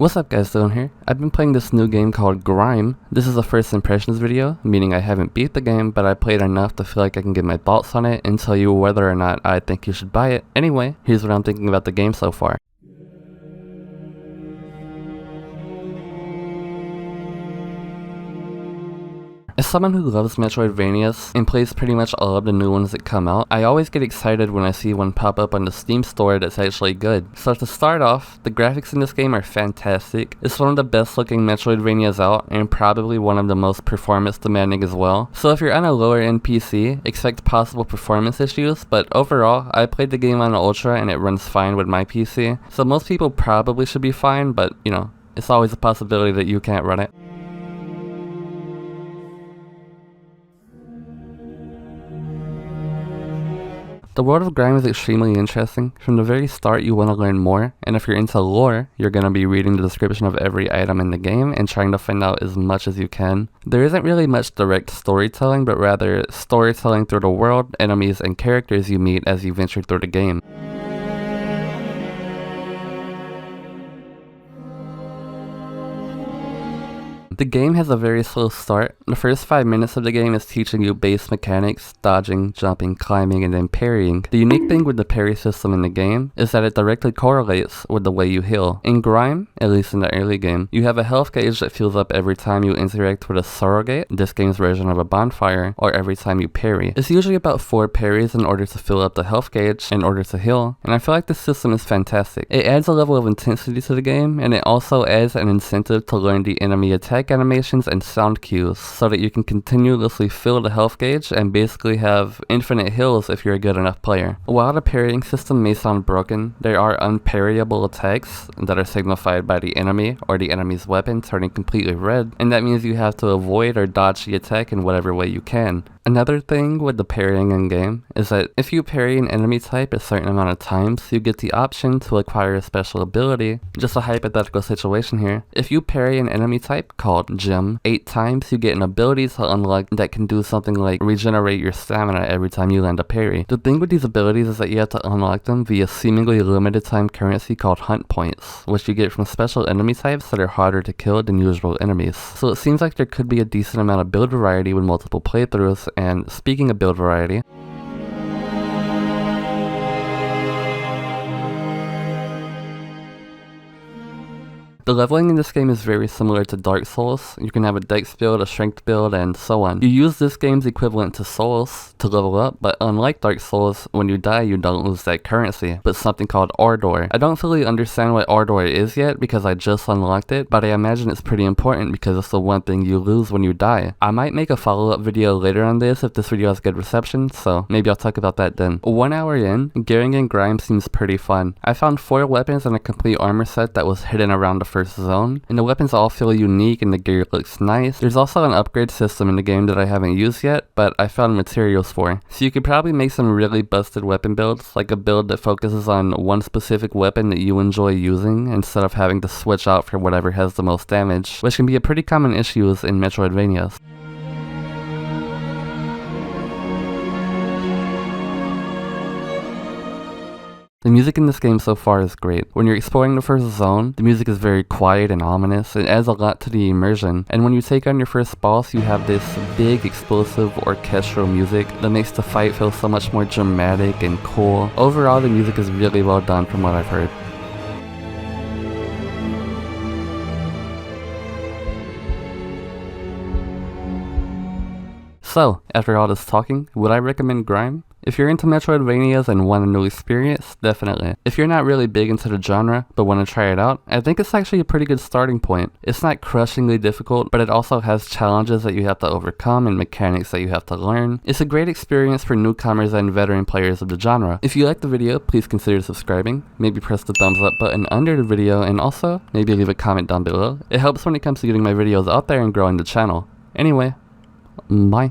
What's up guys, Dylan here. I've been playing this new game called Grime. This is a first impressions video, meaning I haven't beat the game, but I played enough to feel like I can give my thoughts on it and tell you whether or not I think you should buy it. Anyway, here's what I'm thinking about the game so far. As someone who loves Metroidvanias and plays pretty much all of the new ones that come out, I always get excited when I see one pop up on the Steam store that's actually good. So to start off, the graphics in this game are fantastic. It's one of the best looking Metroidvanias out and probably one of the most performance demanding as well. So if you're on a lower end PC, expect possible performance issues, but overall, I played the game on Ultra and it runs fine with my PC. So most people probably should be fine, but you know, it's always a possibility that you can't run it. The world of Grime is extremely interesting. From the very start you want to learn more, and if you're into lore, you're going to be reading the description of every item in the game and trying to find out as much as you can. There isn't really much direct storytelling, but rather storytelling through the world, enemies, and characters you meet as you venture through the game. The game has a very slow start. The first 5 minutes of the game is teaching you base mechanics, dodging, jumping, climbing, and then parrying. The unique thing with the parry system in the game is that it directly correlates with the way you heal. In Grime, at least in the early game, you have a health gauge that fills up every time you interact with a surrogate, this game's version of a bonfire, or every time you parry. It's usually about 4 parries in order to fill up the health gauge in order to heal, and I feel like this system is fantastic. It adds a level of intensity to the game, and it also adds an incentive to learn the enemy attack animations and sound cues so that you can continuously fill the health gauge and basically have infinite heals if you're a good enough player. While the parrying system may sound broken, there are unparryable attacks that are signified by the enemy or the enemy's weapon turning completely red, and that means you have to avoid or dodge the attack in whatever way you can. Another thing with the parrying in game is that if you parry an enemy type a certain amount of times, you get the option to acquire a special ability. Just a hypothetical situation here. If you parry an enemy type called Gem 8 times, you get an ability to unlock that can do something like regenerate your stamina every time you land a parry. The thing with these abilities is that you have to unlock them via seemingly limited time currency called hunt points, which you get from special enemy types that are harder to kill than usual enemies. So it seems like there could be a decent amount of build variety with multiple playthroughs. And speaking of build variety, the leveling in this game is very similar to Dark Souls. You can have a dex build, a strength build, and so on. You use this game's equivalent to Souls to level up, but unlike Dark Souls, when you die you don't lose that currency, but something called Ardor. I don't fully understand what Ardor is yet because I just unlocked it, but I imagine it's pretty important because it's the one thing you lose when you die. I might make a follow-up video later on this if this video has good reception, so maybe I'll talk about that then. 1 hour in, gearing in Grime seems pretty fun. I found 4 weapons and a complete armor set that was hidden around the first zone, and the weapons all feel unique and the gear looks nice. There's also an upgrade system in the game that I haven't used yet, but I found materials for. So you could probably make some really busted weapon builds, like a build that focuses on one specific weapon that you enjoy using instead of having to switch out for whatever has the most damage, which can be a pretty common issue in Metroidvanias. The music in this game so far is great. When you're exploring the first zone, the music is very quiet and ominous. It adds a lot to the immersion. And when you take on your first boss, you have this big, explosive, orchestral music that makes the fight feel so much more dramatic and cool. Overall, the music is really well done from what I've heard. So, after all this talking, would I recommend Grime? If you're into Metroidvanias and want a new experience, definitely. If you're not really big into the genre, but want to try it out, I think it's actually a pretty good starting point. It's not crushingly difficult, but it also has challenges that you have to overcome and mechanics that you have to learn. It's a great experience for newcomers and veteran players of the genre. If you liked the video, please consider subscribing, maybe press the thumbs up button under the video, and also, maybe leave a comment down below. It helps when it comes to getting my videos out there and growing the channel. Anyway, bye.